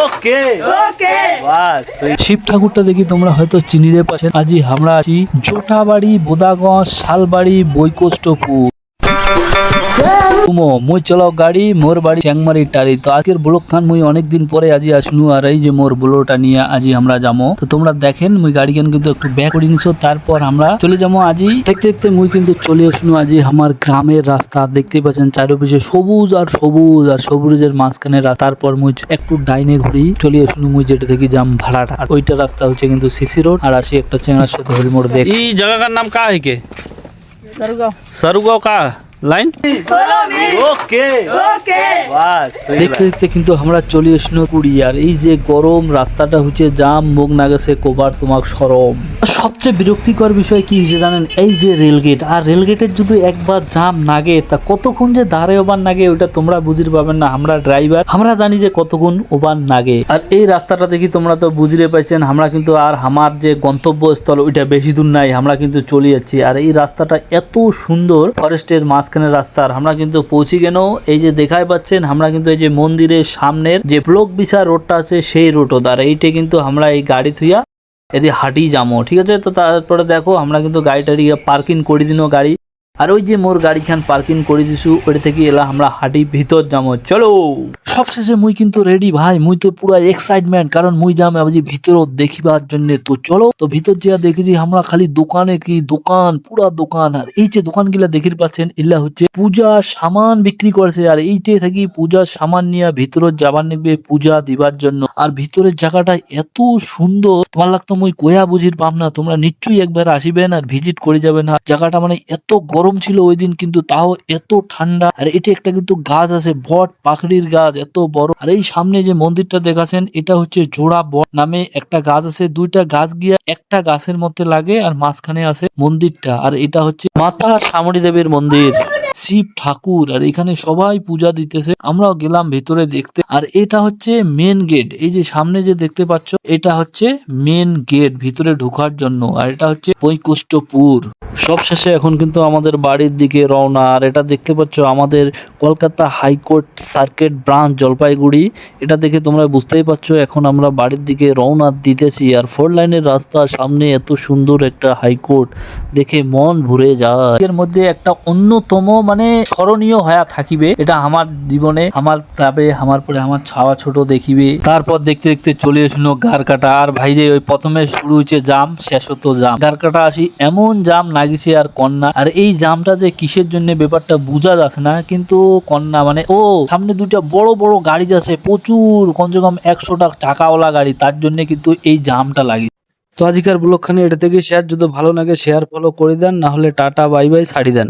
ওকে বাস শিব ঠাকুরটা দেখি তোমরা হয়তো চিনিরে পাচ্ছেন। আজি আমরা আছি জোটাবাড়ি, বোদাগঞ্জ, শালবাড়ি, বৈকষ্টপুর। মুই চলাও গাড়ি, মোর বাড়ি চ্যাংমারি টারি। তো আজকের ব্লগ খান মুই অনেকদিন পরে আজি আসনু, আর এই যে মোর ব্লগটা নিয়ে আজি আমরা যাবো। তো তোমরা দেখেন মুই গাড়ি কেন কিন্তু একটু ব্যাক করে নিছো, তারপর আমরা চলে যাবো। আজি দেখতে দেখতে মুই কিন্তু চলে আসনু আজি আমার গ্রামের রাস্তা। দেখতে পাচ্ছেন চারিপাশে সবুজ আর সবুজ, আর সবুজের মাঝখানে তারপর মুই একটু ডাইনে ঘুরি চলে আসনু মুই যেটা থেকে যাম ভাড়াটা। আর ওইটা রাস্তা হচ্ছে কিন্তু সিসি রোড। আর আসি একটা চেঙ্গার সাথে হরিমোড় দেখ। এই জায়গাটার নাম কা है के সারুগাঁও কা লাইন। ওকে বাস দেখতে দেখতে কিন্তু আমরা চলে আসলো পুরী। আর এই যে গরম রাস্তাটা হচ্ছে জাম, মুখ না গেছে কোবার তোমাক সরম। সবচেয়ে বিরক্তিকর বিষয় কি যে জানেন, এই যে রেলগেট, আর রেলগেটের যদি একবার জাম নাগে তা কতক্ষণ যে দাঁড়ে ওবার নাগে ওটা তোমরা বুঝির পাবেন না। আমরা ড্রাইভার, আমরা জানি যে কতক্ষণ ওবার নাগে। আর এই রাস্তাটা দেখি তোমরা তো বুঝিরে পাইছেন, আমরা কিন্তু আর আমার যে গন্তব্যস্থল ওইটা বেশি দূর নাই, আমরা কিন্তু চলে যাচ্ছি। আর এই রাস্তাটা এত সুন্দর, ফরেস্টের মাঝখানে রাস্তা। আর আমরা কিন্তু পৌঁছে গেল। এই যে দেখাই পাচ্ছেন আমরা কিন্তু এই যে মন্দিরের সামনের যে ব্লক বিশা রোডটা আছে সেই রোড। আর এইটা কিন্তু আমরা এই গাড়ি থুইয়া এদি হাঁটি যাবো, ঠিক আছে। তো তারপরে দেখো আমরা কিন্তু গাড়িটা পার্কিং করে দিন গাড়ি। আর ওই যে মোর গাড়ি খান পার্কিং করে দিছু, ওইটা থেকে এলা আমরা হাঁটি ভিতর যাবো। চলো সবশেষে মুই কিন্তু রেডি ভাই, মুই তো পুরো এক্সাইটমেন্ট, কারণ মুই যাম আবার ভিতর দেখিবার জন্য। তো চলো, তো ভিতর যা দেখেছি আমরা খালি দোকানে কি দোকান, পুরা দোকান। আর এই যে দোকান গুলা দেখি পাচ্ছেন এগুলা হচ্ছে পূজা সামান বিক্রি করছে। আর এইটে থাকি পূজার সামান নিয়ে ভিতর যাবার নিবে পূজা দিবার জন্য। আর ভিতরের জায়গাটা এত সুন্দর, তোমার লাগতো মুই কয়া বুঝির পাম না। তোমরা নিশ্চয়ই একবার আসিবেন আর ভিজিট করে যাবেন। আর জায়গাটা মানে এত গরম ছিল ওই দিন, কিন্তু তাও এত ঠান্ডা। আর এটা একটা কিন্তু গাছ আছে, বট পাখড়ির গাছ, এত বড়। আর এই সামনে যে মন্দিরটা দেখাছেন এটা হচ্ছে জোড়া বট নামে একটা গাছ আছে। দুইটা গাছ গিয়া একটা গাছের মধ্যে লাগে, আর মাঝখানে আছে মন্দিরটা। আর এটা হচ্ছে মাতা সামরি দেবীর মন্দির, শিব ঠাকুর। আর এখানে সবাই পূজা দিতেছে, আমরাও গেলাম ভেতরে দেখতে। আর এটা হচ্ছে মেন গেট, এই যে সামনে যে দেখতে পাচ্ছ এটা হচ্ছে মেন গেট ভিতরে ঢোকার জন্য। আর এটা হচ্ছে বৈকষ্টপুর। সবশেষে এখন কিন্তু আমাদের বাড়ির দিকে রওনা। আর এটা দেখতে পাচ্ছ আমাদের Kolkata high court circuit branch Jalpaiguri. এটা দেখে তোমরা বুঝতেই পারছো এখন আমরা বাড়ির দিকে রওনা দিতেছি। আর 4 লাইনের রাস্তা, সামনে এত সুন্দর একটা হাইকোর্ট দেখে মন ভরে যায়। এর মধ্যে একটা অন্যতম মানে স্মরণীয় হয়ে থাকিবে এটা আমার জীবনে। আমার তবে আমার পরে আমার ছাওয়া ছোট দেখিবে। তারপর দেখতে দেখতে চলে এসলো গারকাটা। আর ভাইরে ওই প্রথমে শুরু হয়েছে জাম, শেষ হতো জাম। গারকাটা আসি এমন জাম লাগিছে আর কন্যা। আর এই জামটা যে কিসের জন্য ব্যাপারটা বোঝা যাচ্ছে না, কিন্তু কন্যা মানে ও সামনে দুইটা বড় বড় গাড়ি যাচ্ছে, প্রচুর কমসে কম 100টা চাকাওয়ালা গাড়ি, তার জন্য কিন্তু এই জামটা লাগে। তো আজকের ব্লগখানে এটা থেকে শেয়ার, যদি ভালো লাগে শেয়ার ফলো করে দেন, না হলে টাটা বাই বাই ছাড়ি দেন।